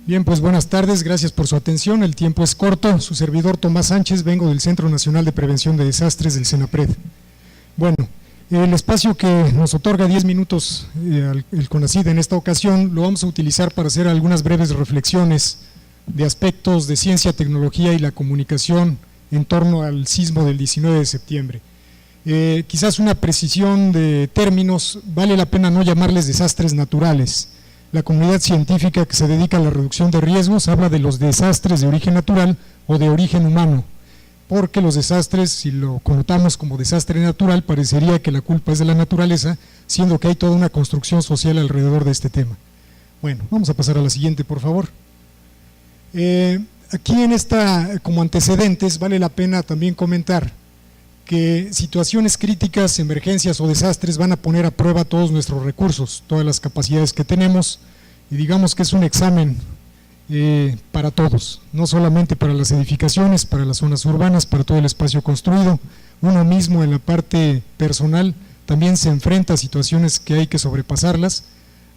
Bien, pues buenas tardes, gracias por su atención. El tiempo es corto. Su servidor Tomás Sánchez, vengo del Centro Nacional de Prevención de Desastres del CENAPRED. Bueno, el espacio que nos otorga 10 minutos el CONACYT en esta ocasión lo vamos a utilizar para hacer algunas breves reflexiones de aspectos de ciencia, tecnología y la comunicación en torno al sismo del 19 de septiembre. Quizás una precisión de términos, vale la pena no llamarles desastres naturales. La comunidad científica que se dedica a la reducción de riesgos habla de los desastres de origen natural o de origen humano, porque los desastres, si lo connotamos como desastre natural, parecería que la culpa es de la naturaleza, siendo que hay toda una construcción social alrededor de este tema. Bueno, vamos a pasar a la siguiente, por favor. Aquí en esta, como antecedentes, vale la pena también comentar que situaciones críticas, emergencias o desastres van a poner a prueba todos nuestros recursos, todas las capacidades que tenemos, y digamos que es un examen para todos, no solamente para las edificaciones, para las zonas urbanas, para todo el espacio construido. Uno mismo en la parte personal también se enfrenta a situaciones que hay que sobrepasarlas,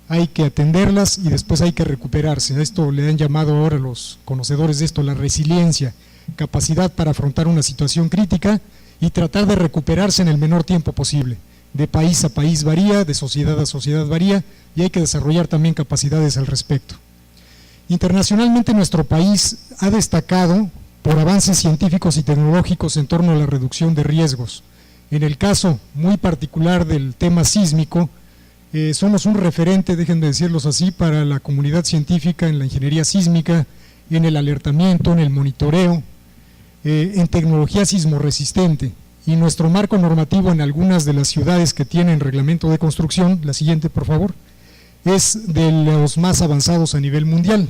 hay que atenderlas y después hay que recuperarse. A esto le han llamado ahora los conocedores de esto la resiliencia, capacidad para afrontar una situación crítica y tratar de recuperarse en el menor tiempo posible. De país a país varía, de sociedad a sociedad varía, y hay que desarrollar también capacidades al respecto. Internacionalmente nuestro país ha destacado por avances científicos y tecnológicos en torno a la reducción de riesgos. En el caso muy particular del tema sísmico, somos un referente, déjenme decirlos así, para la comunidad científica en la ingeniería sísmica, en el alertamiento, en el monitoreo, en tecnología sismorresistente, y nuestro marco normativo en algunas de las ciudades que tienen reglamento de construcción, la siguiente por favor, es de los más avanzados a nivel mundial.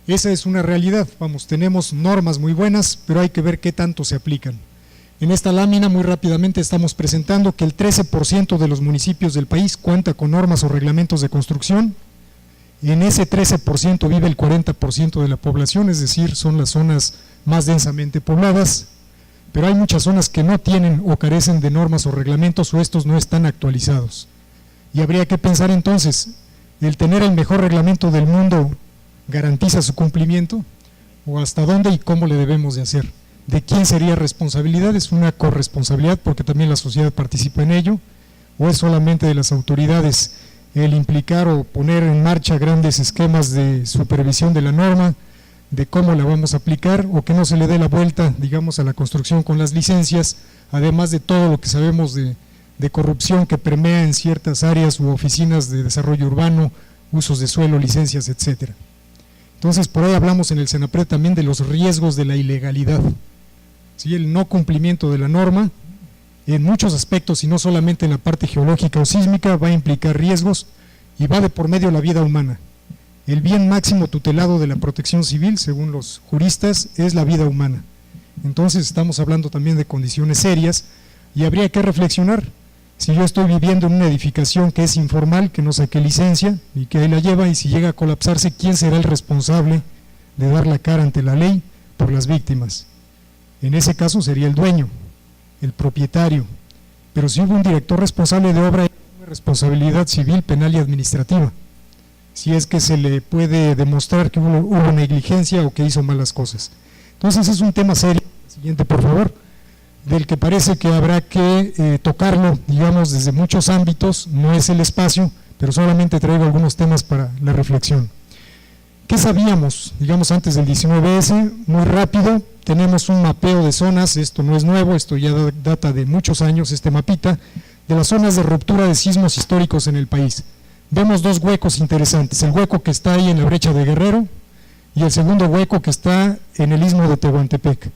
Esa es una realidad, vamos, tenemos normas muy buenas, pero hay que ver qué tanto se aplican. En esta lámina muy rápidamente estamos presentando que el 13% de los municipios del país cuenta con normas o reglamentos de construcción. En ese 13% vive el 40% de la población, es decir, son las zonas más densamente pobladas, pero hay muchas zonas que no tienen o carecen de normas o reglamentos o estos no están actualizados. Y habría que pensar entonces, ¿el tener el mejor reglamento del mundo garantiza su cumplimiento? ¿O hasta dónde y cómo le debemos de hacer? ¿De quién sería responsabilidad? ¿Es una corresponsabilidad porque también la sociedad participa en ello? ¿O es solamente de las autoridades el implicar o poner en marcha grandes esquemas de supervisión de la norma, de cómo la vamos a aplicar, o que no se le dé la vuelta, digamos, a la construcción con las licencias, además de todo lo que sabemos de corrupción que permea en ciertas áreas u oficinas de desarrollo urbano, usos de suelo, licencias, etcétera? Entonces, por ahí hablamos en el CENAPRED también de los riesgos de la ilegalidad, ¿sí? El no cumplimiento de la norma, en muchos aspectos y no solamente en la parte geológica o sísmica, va a implicar riesgos y va de por medio la vida humana. El bien máximo tutelado de la protección civil, según los juristas, es la vida humana. Entonces estamos hablando también de condiciones serias y habría que reflexionar. Si yo estoy viviendo en una edificación que es informal, que no saqué licencia y que ahí la lleva, y si llega a colapsarse, ¿quién será el responsable de dar la cara ante la ley por las víctimas? En ese caso sería el dueño, el propietario, pero si hubo un director responsable de obra, hay una responsabilidad civil, penal y administrativa, si es que se le puede demostrar que hubo negligencia o que hizo malas cosas. Entonces es un tema serio. Siguiente, por favor, del que parece que habrá que tocarlo, digamos, desde muchos ámbitos, no es el espacio, pero solamente traigo algunos temas para la reflexión. ¿Qué sabíamos, digamos, antes del 19S? Muy rápido, tenemos un mapeo de zonas, esto no es nuevo, esto ya data de muchos años, este mapita, de las zonas de ruptura de sismos históricos en el país. Vemos dos huecos interesantes, el hueco que está ahí en la brecha de Guerrero y el segundo hueco que está en el istmo de Tehuantepec.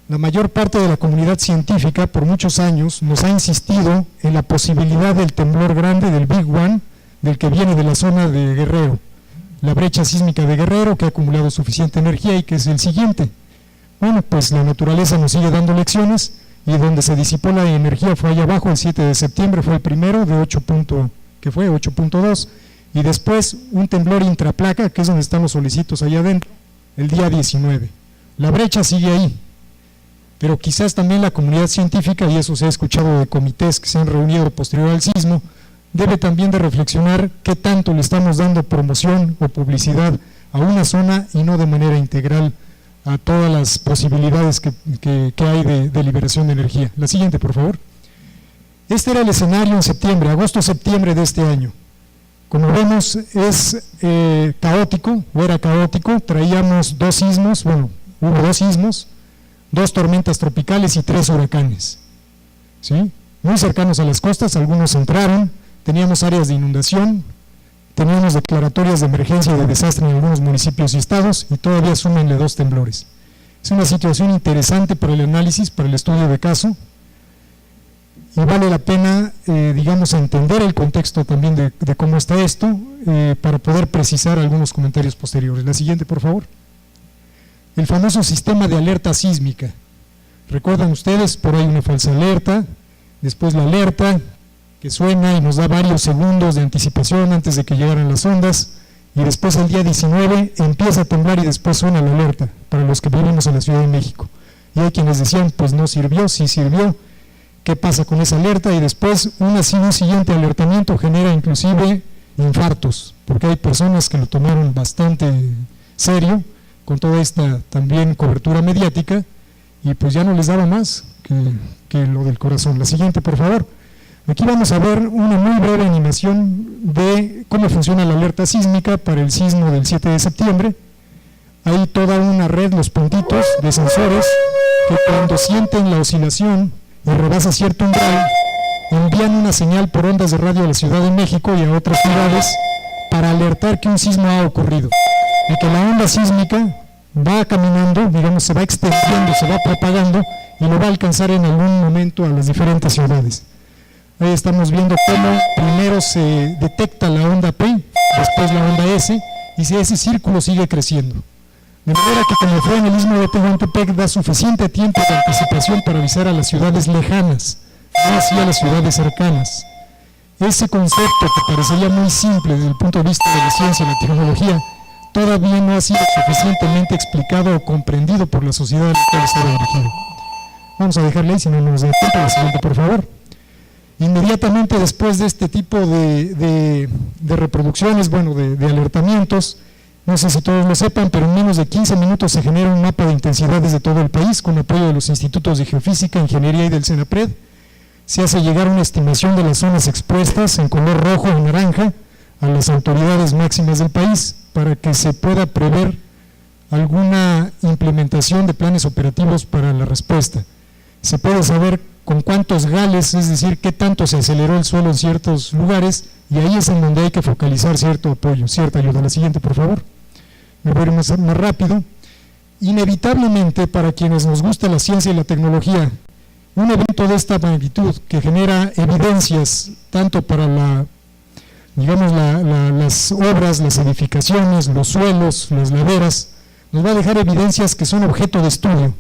La mayor parte de la comunidad científica por muchos años nos ha insistido en la posibilidad del temblor grande, del Big One, del que viene de la zona de Guerrero, la brecha sísmica de Guerrero, que ha acumulado suficiente energía y que es el siguiente. Bueno, pues la naturaleza nos sigue dando lecciones y donde se disipó la energía fue allá abajo, el 7 de septiembre fue el primero de 8.2, y después un temblor intraplaca, que es donde están los solecitos allá adentro, el día 19. La brecha sigue ahí, pero quizás también la comunidad científica, y eso se ha escuchado de comités que se han reunido posterior al sismo, debe también de reflexionar qué tanto le estamos dando promoción o publicidad a una zona y no de manera integral a todas las posibilidades que hay de liberación de energía. La siguiente, por favor. Este era el escenario en septiembre, agosto-septiembre de este año. Como vemos, es caótico, o era caótico. Traíamos dos sismos, bueno, hubo dos sismos, 2 tormentas tropicales y 3 huracanes, ¿sí? Muy cercanos a las costas, algunos entraron, teníamos áreas de inundación, teníamos declaratorias de emergencia y de desastre en algunos municipios y estados, y todavía súmenle 2 temblores. Es una situación interesante para el análisis, para el estudio de caso, y vale la pena, digamos, entender el contexto también de cómo está esto, para poder precisar algunos comentarios posteriores. La siguiente, por favor. El famoso sistema de alerta sísmica. Recuerdan ustedes, por ahí una falsa alerta, después la alerta que suena y nos da varios segundos de anticipación antes de que llegaran las ondas, y después el día 19 empieza a temblar y después suena la alerta para los que vivimos en la Ciudad de México. Y hay quienes decían, pues no sirvió, sí sirvió. ¿Qué pasa con esa alerta? Y después un siguiente alertamiento genera inclusive infartos, porque hay personas que lo tomaron bastante serio con toda esta también cobertura mediática, y pues ya no les daba más que lo del corazón. La siguiente, por favor. Aquí vamos a ver una muy breve animación de cómo funciona la alerta sísmica para el sismo del 7 de septiembre. Hay toda una red, los puntitos de sensores, que cuando sienten la oscilación y rebasa cierto umbral, envían una señal por ondas de radio a la Ciudad de México y a otras ciudades para alertar que un sismo ha ocurrido, y que la onda sísmica va caminando, digamos, se va extendiendo, se va propagando y lo va a alcanzar en algún momento a las diferentes ciudades. Ahí estamos viendo cómo primero se detecta la onda P, después la onda S, y si ese círculo sigue creciendo. De manera que, como fue en el istmo de Tehuantepec, da suficiente tiempo de anticipación para avisar a las ciudades lejanas, no así a las ciudades cercanas. Ese concepto, que parecería muy simple desde el punto de vista de la ciencia y la tecnología, todavía no ha sido suficientemente explicado o comprendido por la sociedad a la cual está dirigido. Vamos a dejarle ahí, si no nos da tiempo. La siguiente, por favor. Inmediatamente después de este tipo de reproducciones, bueno, de alertamientos, no sé si todos lo sepan, pero en menos de 15 minutos se genera un mapa de intensidades de todo el país con apoyo de los institutos de geofísica, ingeniería y del CENAPRED. Se hace llegar una estimación de las zonas expuestas en color rojo o naranja a las autoridades máximas del país para que se pueda prever alguna implementación de planes operativos para la respuesta. Se puede saber con cuántos gales, es decir, qué tanto se aceleró el suelo en ciertos lugares, y ahí es en donde hay que focalizar cierto apoyo, cierta ayuda. La siguiente, por favor. Me voy a ir más rápido. Inevitablemente, para quienes nos gusta la ciencia y la tecnología, un evento de esta magnitud que genera evidencias tanto para digamos, las obras, las edificaciones, los suelos, las laderas, nos va a dejar evidencias que son objeto de estudio,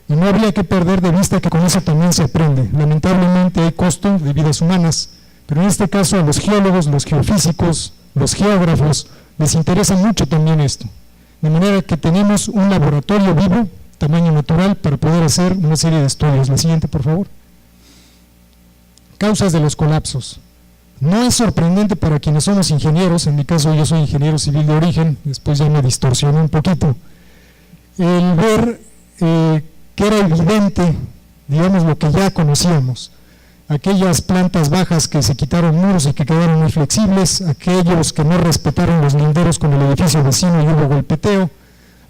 y no habría que perder de vista que con eso también se aprende. Lamentablemente hay costo de vidas humanas, pero en este caso a los geólogos, los geofísicos, los geógrafos les interesa mucho también esto, de manera que tenemos un laboratorio vivo, tamaño natural, para poder hacer una serie de estudios. La siguiente, por favor. Causas de los colapsos. No es sorprendente para quienes somos ingenieros, en mi caso yo soy ingeniero civil de origen, después ya me distorsioné un poquito, el ver que era evidente, digamos, lo que ya conocíamos, aquellas plantas bajas que se quitaron muros y que quedaron muy flexibles, aquellos que no respetaron los linderos con el edificio vecino y hubo golpeteo,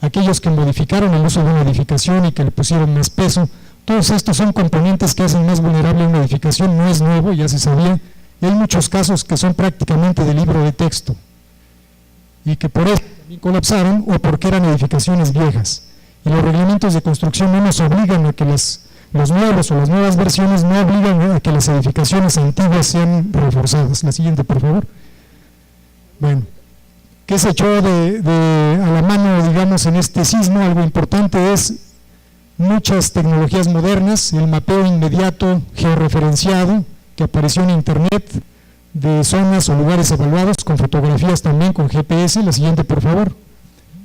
aquellos que modificaron el uso de una edificación y que le pusieron más peso. Todos estos son componentes que hacen más vulnerable una edificación, no es nuevo, ya se sabía, y hay muchos casos que son prácticamente de libro de texto y que por eso también colapsaron o porque eran edificaciones viejas. Y los reglamentos de construcción no nos obligan a que los nuevos o las nuevas versiones no obligan a que las edificaciones antiguas sean reforzadas. La siguiente, por favor. Bueno, ¿qué se echó a la mano, digamos, en este sismo? Algo importante es muchas tecnologías modernas, el mapeo inmediato georreferenciado que apareció en internet de zonas o lugares evaluados, con fotografías también, con GPS. La siguiente, por favor.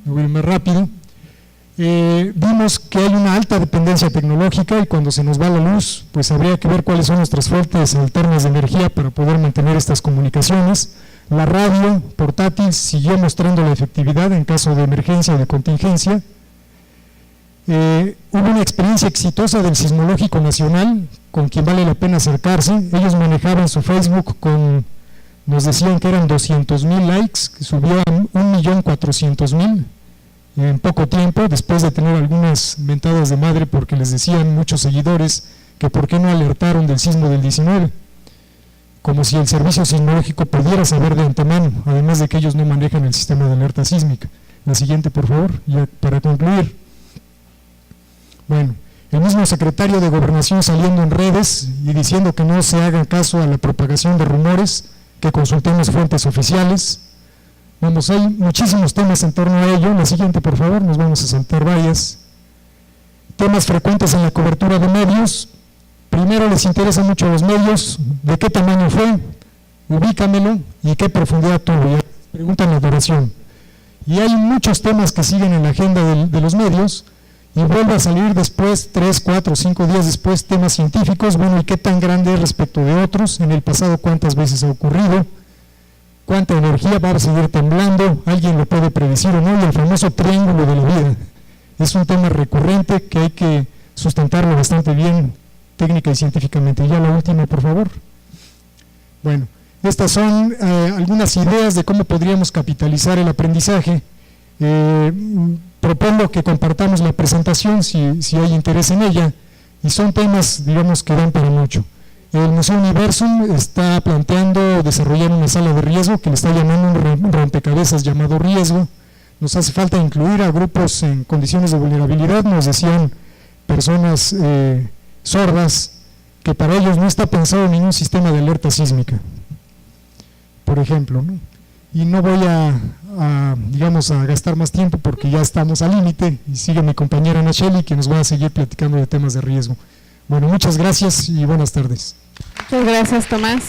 Me voy más rápido. Vimos que hay una alta dependencia tecnológica, y cuando se nos va la luz, pues habría que ver cuáles son nuestras fuentes alternas de energía para poder mantener estas comunicaciones. La radio portátil siguió mostrando la efectividad en caso de emergencia o de contingencia. Hubo una experiencia exitosa del Sismológico Nacional, con quien vale la pena acercarse. Ellos manejaban su Facebook nos decían que eran 200,000 likes, que subió a 1,400,000 en poco tiempo, después de tener algunas mentadas de madre porque les decían muchos seguidores que por qué no alertaron del sismo del 19, como si el servicio sismológico pudiera saber de antemano, además de que ellos no manejan el sistema de alerta sísmica. La siguiente, por favor, ya para concluir. Bueno, el mismo secretario de Gobernación saliendo en redes y diciendo que no se haga caso a la propagación de rumores, que consultemos fuentes oficiales. Vamos, hay muchísimos temas en torno a ello. La siguiente, por favor, nos vamos a saltar varias. Temas frecuentes en la cobertura de medios. Primero, les interesa mucho a los medios, de qué tamaño fue, ubícamelo y qué profundidad tuvo. Ya preguntan la duración. Y hay muchos temas que siguen en la agenda de los medios, y vuelve a salir después, 3, 4, 5 días después, temas científicos. Bueno, ¿y qué tan grande es respecto de otros? En el pasado, ¿cuántas veces ha ocurrido? ¿Cuánta energía va a seguir temblando? ¿Alguien lo puede predecir o no? Y el famoso triángulo de la vida. Es un tema recurrente que hay que sustentarlo bastante bien, técnica y científicamente. Y ya la última, por favor. Bueno, estas son algunas ideas de cómo podríamos capitalizar el aprendizaje. Propongo que compartamos la presentación si hay interés en ella, y son temas, digamos, que dan para mucho. El Museo Universum está planteando desarrollar una sala de riesgo que le está llamando un rompecabezas llamado riesgo. Nos hace falta incluir a grupos en condiciones de vulnerabilidad, nos decían personas sordas, que para ellos no está pensado ningún sistema de alerta sísmica, por ejemplo, ¿no? Y no voy digamos, a gastar más tiempo porque ya estamos al límite, y sigue mi compañera Ana Shelley, que nos va a seguir platicando de temas de riesgo. Bueno, muchas gracias y buenas tardes. Muchas gracias, Tomás.